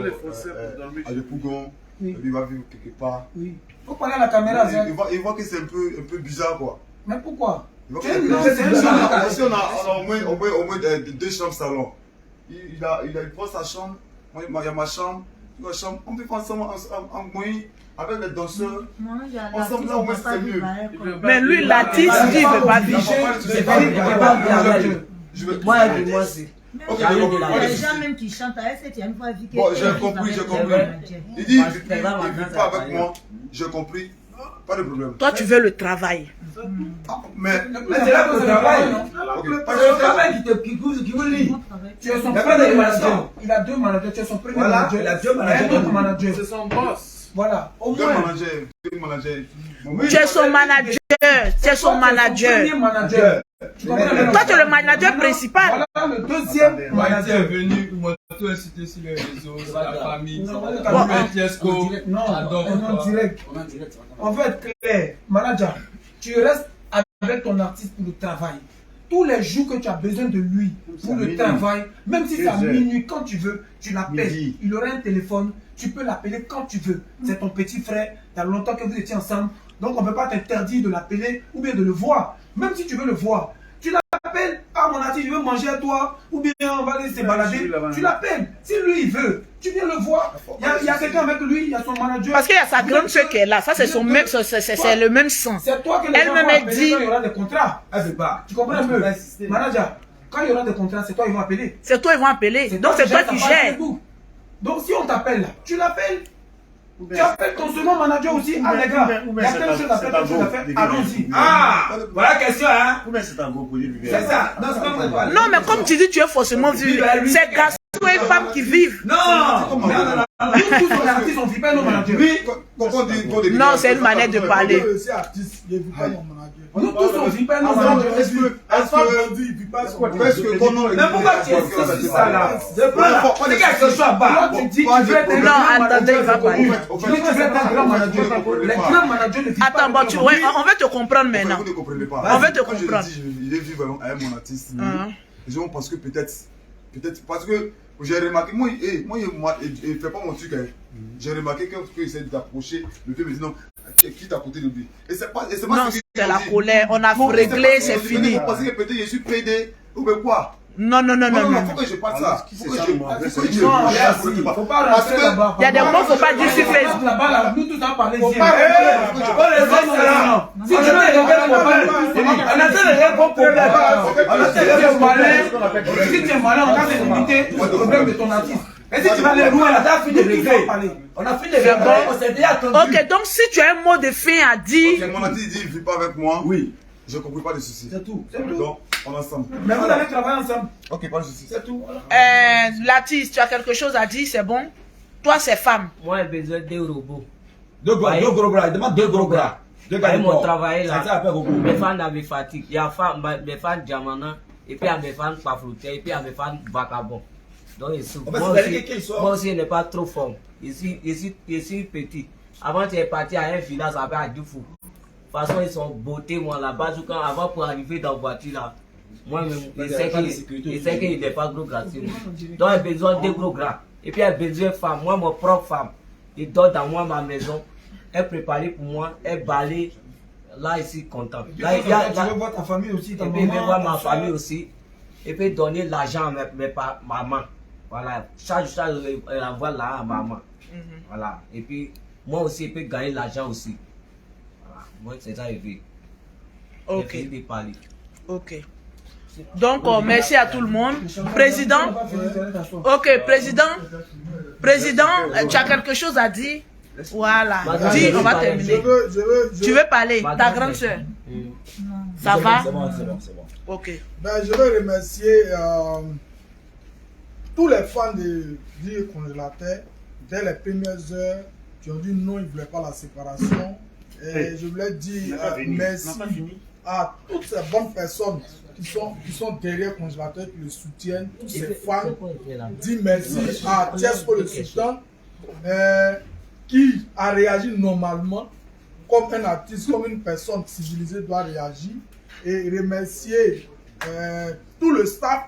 à Le Pougon, lui il va vivre quelque part. Oui. Faut parler à la caméra, Il voit que c'est un peu bizarre quoi. Mais pourquoi? Il voit que si on a au moins 2 chambres salon. Il prend sa chambre, moi il y a ma chambre, on peut faire ensemble en moyen avec les danseurs. Ensemble là au moins c'est mieux. Mais lui, l'artiste dit qu'il ne veut pas vivre. Moi, moi c'est. Les gens même qui chantent à elle, tu as une fois vu que. Bon, j'ai compris. Il dit, il ne vit pas avec moi. J'ai compris. Pas de problème. Toi, tu veux le travail. Mais c'est là que c'est le travail, non? le travail qui vous lie. Tu es son premier manager. Il a 2 managers. Tu es son premier manager. Il a 2 managers. Un autre manager. C'est son boss. Voilà. Au deux moins. managers. Tu es son manager. Tu es son manager. Premier manager. Toi, tu es le manager principal. Voilà le deuxième manager. est venu, il m'a tout incité sur les réseaux, sur la famille. Non, en direct. En fait, Claire, manager, tu restes avec ton artiste pour le travail. Tous les jours que tu as besoin de lui pour le travail, même si c'est à minuit, quand tu veux, tu l'appelles. Il aura un téléphone, tu peux l'appeler quand tu veux. C'est ton petit frère, il y a longtemps que vous étiez ensemble. Donc on ne peut pas t'interdire de l'appeler ou bien de le voir. Même si tu veux le voir, tu l'appelles. Ah mon artiste, je veux manger à toi. Ou bien on va aller se balader. Tu l'appelles. Si lui il veut, tu viens le voir. Il y a quelqu'un avec lui, il y a son manager. Parce qu'il y a sa grande soeur qui est là. Ça, c'est son même, c'est le même sang. C'est toi que les gens vont appeler quand il y aura des contrats. Tu comprends un peu? Manager, quand il y aura des contrats, c'est toi qu'ils vont appeler. C'est toi, ils vont appeler. Donc, c'est toi qui gères. Donc, si on t'appelle là, tu l'appelles. Tu appelles ton second manager aussi. Ah, les gars, il y a telle chose à faire, telle chose à faire. Allons-y. Ah, voilà la question, hein. Combien c'est un gros produit? C'est ça. Non, c'est pas moi. Non, mais comme tu dis, tu es forcément vu. C'est garçons et femmes qui vivent. Non. Nous tous, les artistes, on ne vit pas nos managers. Non, c'est une manière de parler. C'est artiste, il ne vit pas mon manager. Nous tous, on ne vit pas nos managers. Est-ce que il ne vit pas son manager? Mais pourquoi tu insistes sur ça là? C'est quelque chose à bas. Toi, tu dis que tu veux être un Non, grand attendez, il va parler. Tu veux être un grand manager. Les grands managers ne vivent pas. Attends, bon, on va te comprendre maintenant. Vous ne comprenez pas. On va te Quand je comprendre. dis, il est vivre avec mon artiste. Les gens pensent que peut-être parce que j'ai remarqué, moi il fait pas mon truc. J'ai remarqué qu'il essaie d'approcher, le vieux me dit non, qui t'a côté de lui. Et c'est pas Non, c'est la colère. On a réglé, c'est fini. Vous pensez que peut-être je suis pédé ou bien quoi? Non. Faut que je parle ça. Faut pas rentrer là-bas. Il y a des mots qu'il ne faut pas dire sur Facebook. Là-bas, nous tous en parler. Si tu veux si tu es malin, on va te limiter le problème de ton artiste. Et si tu vas aller loin, là, t'as fini de régler. On a fini de régler. On s'est déjà attendu. Ok, donc si tu as un mot de fin à dire. Mon artiste dit, il ne vit pas avec moi. Oui. Je ne comprends pas de soucis. C'est tout. Donc, on est ensemble. Mais vous allez travailler ensemble. Ok, pas de soucis. C'est tout. L'artiste, tu as quelque chose à dire, c'est bon? Toi, c'est femme. Moi, j'ai besoin de robots. Deux gros bras. Il demande 2 gros bras. 2 gars de Mon corps. travail là. Ça appelle robot. Mes fans me fatiguent. Il y a mes fans Diamana, et puis il y a mes fans Pafrouté, et puis il y a mes fans Vacabon. Donc, moi aussi, je n'ai pas trop fort. Ici, petit. Avant, tu es parti à un village avec Adjoufou. De toute façon, ils sont beautés, moi, là-bas. Avant, pour arriver dans la voiture, là, moi-même, je sais qu'il n'est pas gros gras. Donc, il a besoin de gros gras. Et puis, il a besoin de femmes. Moi, mon propre femme, il dort dans moi, ma maison. Elle prépare pour moi, elle balaye. Là, ici, content. Là, il y a. Tu veux voir ta famille aussi, ta Et puis, je vais voir ma famille aussi. Et puis, donner l'argent à ma maman. Voilà. Chaque jour, elle envoie là à maman. Voilà. Et puis, moi aussi, je peux gagner l'argent aussi. Voilà. Moi, c'est ça, je veux. Ok. Je veux parler. Ok. Donc, merci à tout le monde. Président. Ok, président, tu as quelque chose à dire? Voilà. Dis, on va terminer. Tu veux parler? Ta grande soeur. Ça va? C'est bon. Ok. Ben, je veux remercier tous les fans du congélateur dès les premières heures, qui ont dit non, ils ne voulaient pas la séparation. Et je voulais dire merci à toutes ces bonnes personnes qui sont derrière Congélateur, qui le soutiennent, tous ces fans. Dis merci à Tiesco le Sultan, qui a réagi normalement, comme un artiste, comme une personne civilisée doit réagir. Et remercier tout le staff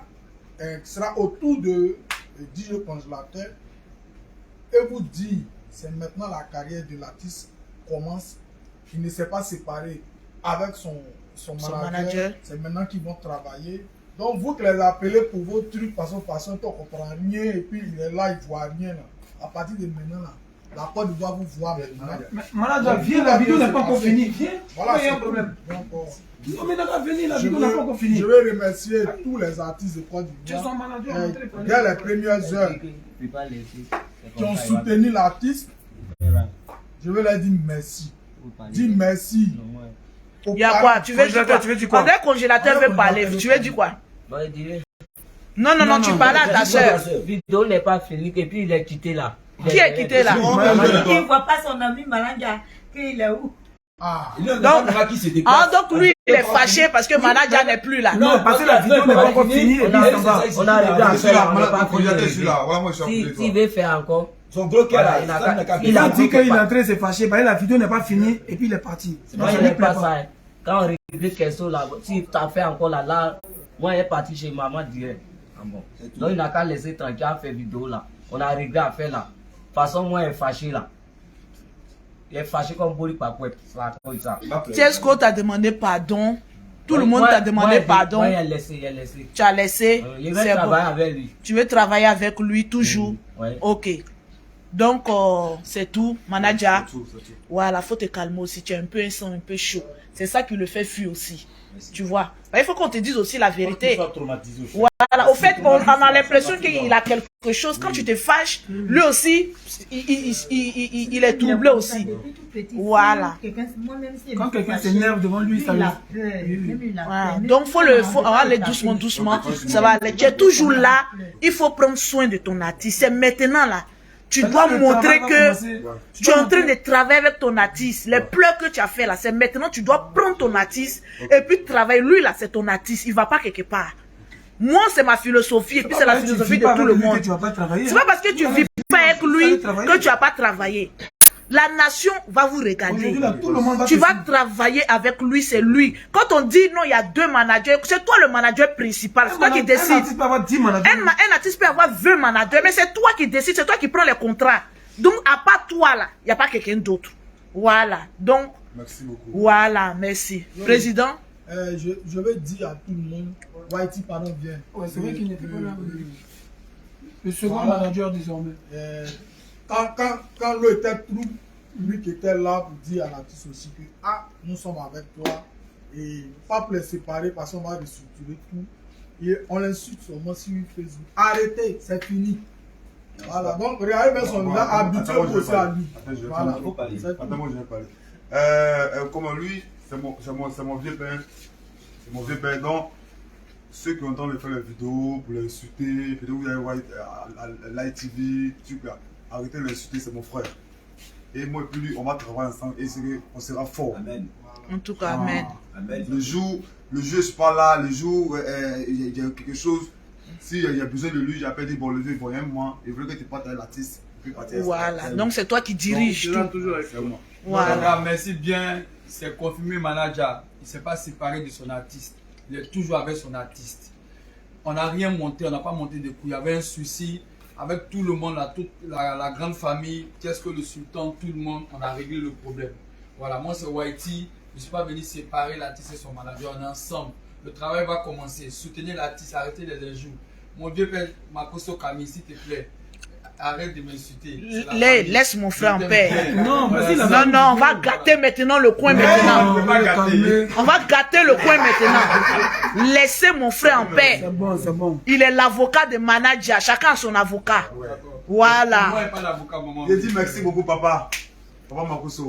qui sera autour de DJ Congélateur. Et vous dire, c'est maintenant la carrière de l'artiste commence. Il ne s'est pas séparé avec son manager. C'est maintenant qu'ils vont travailler. Donc vous qui les appelez pour vos trucs, façon, on ne comprend rien. Et puis il est là, il ne voit rien. Là. À partir de maintenant, là, la Côte d'Ivoire vous voir maintenant. Manager, viens, la vidéo n'est pas encore finie. Viens, voilà, il y a un problème. Donc, non, mais d'accord, venez, la vidéo n'est pas encore finie. Je vais remercier tous les artistes de Côte d'Ivoire. Dès les premières heures qui ont soutenu l'artiste, je vais leur dire merci. Dis merci. Il y a quoi? Tu veux dire quoi? Quand un congélateur veut parler, tu veux dire quoi? Non, tu parles à ta soeur. La vidéo n'est pas finie et puis il est quitté là. Qui est quitté là? Il ne voit pas son ami Malanga. Il est où? Donc lui, il est fâché parce que Manager n'est plus là. Non, parce que la vidéo n'est pas encore finie. On a arrivé à faire. S'il veut faire encore. Son gros cœur là, il a dit qu'il est en train de se fâcher, parce que la vidéo n'est pas finie et puis il est parti. Non, il n'est pas ça. Quand on réglait quelque chose là, si tu as fait encore là, moi il est parti chez maman direct. Donc il n'a qu'à laisser tranquille à faire vidéo là. On a réglé à faire là. De toute façon, moi il est fâché là. Il est fâché comme Boli Papouet. Tiesco t'a demandé pardon. Tout le monde t'a demandé pardon. Moi, il a laissé. Tu as laissé. Je vais travailler avec lui. Tu veux travailler avec lui toujours? Ouais. Ok. Donc, c'est tout. Manager. Voilà, faut te calmer aussi. Tu es un peu chaud. C'est ça qui le fait fuir aussi. Tu vois. Il faut qu'on te dise aussi la vérité. Voilà. Au fait, on a l'impression qu'il a quelque chose. Quand tu te fâches, lui aussi, il est troublé aussi. Voilà. Quand quelqu'un s'énerve devant lui, ça lui. Voilà. Donc, faut aller doucement. Ça va aller. Tu es toujours là. Il faut prendre soin de ton artiste. C'est maintenant là. Tu dois montrer que tu es en train de travailler avec ton artiste. Les pleurs que tu as fait là, c'est maintenant tu dois prendre ton artiste et puis travailler. Lui là, c'est ton artiste. Il ne va pas quelque part. Moi, c'est ma philosophie et puis c'est la philosophie de tout le monde. C'est pas parce que tu ne vis pas avec lui que tu n'as pas travaillé. La nation va vous regarder. Tu vas travailler avec lui, c'est lui. Quand on dit non, il y a 2 managers, c'est toi le manager principal. C'est toi qui décide. Un artiste peut avoir 20 managers, mais c'est toi qui décides, c'est toi qui prends les contrats. Donc, à part toi, là, il n'y a pas quelqu'un d'autre. Voilà. Donc, merci beaucoup. Voilà, merci. Oui. Président? Je veux dire à tout le monde, Whitey, pardon, bien. Ouais, c'est vrai qu'il n'était pas là. Le second manager désormais. Quand l'eau était trouble, lui qui était là pour dire à l'artiste aussi que nous sommes avec toi et pas pour les séparer parce qu'on va restructurer tout. Et on l'insulte seulement sur Facebook. Arrêtez, c'est fini. Voilà, donc regardez bien son visage habitué aussi à lui. Attends, moi je vais parler. Comme lui, c'est mon vieux père. C'est mon vieux père. Donc, ceux qui ont entendu faire les vidéos pour l'insulter, peut-être vous avez l'ITV, arrêtez de l'insulter, c'est mon frère. Et moi et puis lui, on va travailler ensemble et on sera fort. Amen. En tout cas, amen. Le jour je ne suis pas là, le jour il y a quelque chose, s'il y a besoin de lui, j'appelle des bon levé, bon, moi, il veut que tu partes à l'artiste. Voilà, donc c'est toi qui diriges tout. Toujours avec moi. Voilà. Merci bien, c'est confirmé manager. Il ne s'est pas séparé de son artiste. Il est toujours avec son artiste. On n'a rien monté, on n'a pas monté de coups. Il y avait un souci avec tout le monde, toute la grande famille, Tiesco le Sultan, tout le monde, on a réglé le problème. Voilà, moi c'est Whitey. Je ne suis pas venu séparer l'artiste et son manager, on est ensemble. Le travail va commencer. Soutenez l'artiste, arrêtez les injures. Mon vieux père, Makoso Kami, s'il te plaît, arrête de m'insulter. Laisse mon frère en paix. Non, on va gâter maintenant le coin maintenant. On va gâter le coin maintenant. Laissez mon frère en paix. C'est bon, c'est bon. Il est l'avocat des managers. Chacun a son avocat. Voilà. Moi, je pas l'avocat, maman. Je dis merci beaucoup, papa.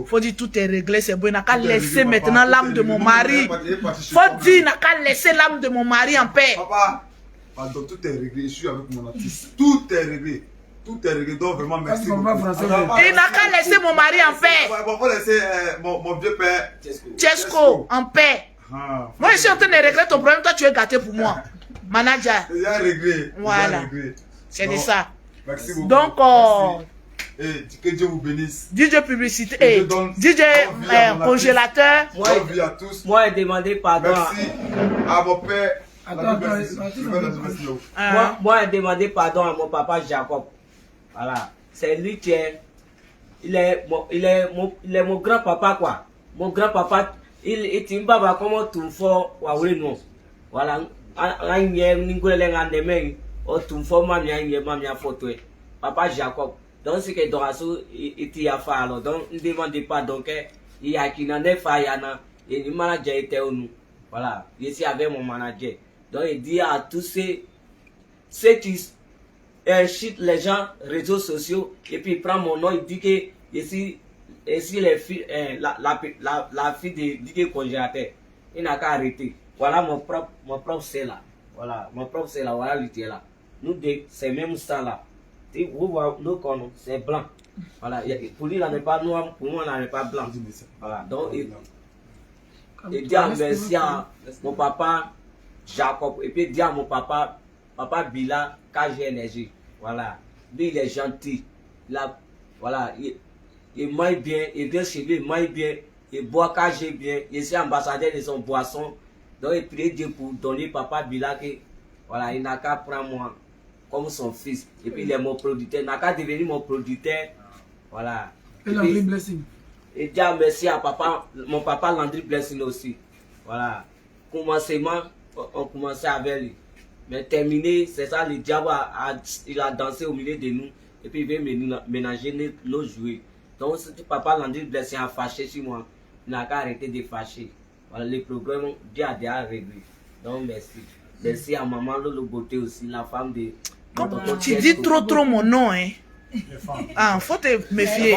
Faut dire tout est réglé, c'est bon. Il n'a qu'à laisser maintenant l'âme de mon mari. Faut dire, il n'a qu'à laisser l'âme de mon mari en paix. Papa, pardon, tout est réglé. Je suis avec mon artiste. Tout est réglé. tout est réglé. Donc, vraiment, merci beaucoup. Il n'a qu'à laisser mon mari en paix. Bon, faut laisser mon vieux père. Chesco, en paix. Ah, Moi, je suis en train de régler ton problème. Toi, tu es gâté pour moi. Manager. c'est déjà réglé. Voilà. C'est de ça. Merci beaucoup. Donc, et que Dieu vous bénisse. DJ publicité, DJ congélateur. Bonne vie à tous. Moi, j'ai demandé pardon. Merci à mon père. Moi, j'ai demandé pardon à mon papa Jacob. Voilà. C'est lui qui est. Il est mon grand-papa, quoi. Mon grand-papa, il est un papa comme tout fort. Voilà. Papa Jacob. Donc, c'est que Dorasso était à faire. Alors, donc, ne demandez pas. Donc, il y a qui n'en est pas. Et le manager était au nous. Voilà. Je suis avec mon manager. Donc, il dit à tous ceux qui chitent les gens, réseaux sociaux, et puis il prend mon nom, il dit que ici les filles, la fille de DJ congélateur, il n'a qu'à arrêter. Voilà mon propre c'est là. Voilà, mon propre c'est là, voilà l'idée là. Nous deux, c'est même ça là. Vous voyez, nous connaissons, c'est blanc. Voilà, pour lui, il n'est pas noir, pour moi, il n'est pas blanc. Voilà, donc, il dit merci à mon papa Jacob, et puis il dit à mon papa Bila, KG Énergie. Voilà, lui, il est gentil. Voilà, il mange bien, il vient chez lui, il mange bien, il boit KG bien, il est ambassadeur de son boisson. Donc, il prie Dieu pour donner papa Bila que, voilà, il n'a qu'à prendre moi comme son fils. Et puis, il est mon producteur. Il n'a qu'à devenir mon producteur. Voilà. Et Landry Blessing. Et dit merci à papa, mon papa Landry Blessing aussi. Voilà. Commencement, on commençait avec lui. Mais terminé, c'est ça, le diable il a dansé au milieu de nous. Et puis, il veut ménager nos jouets. Donc, si papa Landry Blessing a fâché sur moi, il n'a qu'à arrêter de fâcher. Voilà, les programmes, Dieu a déjà réglé. Donc, merci. Merci à maman Lolo Beauté aussi, la femme de... Tu dis trop mon nom, hein. Ah, faut te méfier.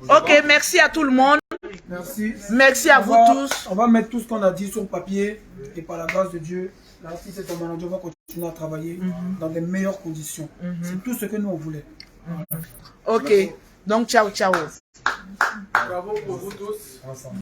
Ok, merci à tout le monde. Merci. Merci à vous tous. On va mettre tout ce qu'on a dit sur papier et par la grâce de Dieu, l'artiste et ton manager vont continuer à travailler dans des meilleures conditions. C'est tout ce que nous on voulait. Ok, donc ciao, ciao. Bravo pour vous tous.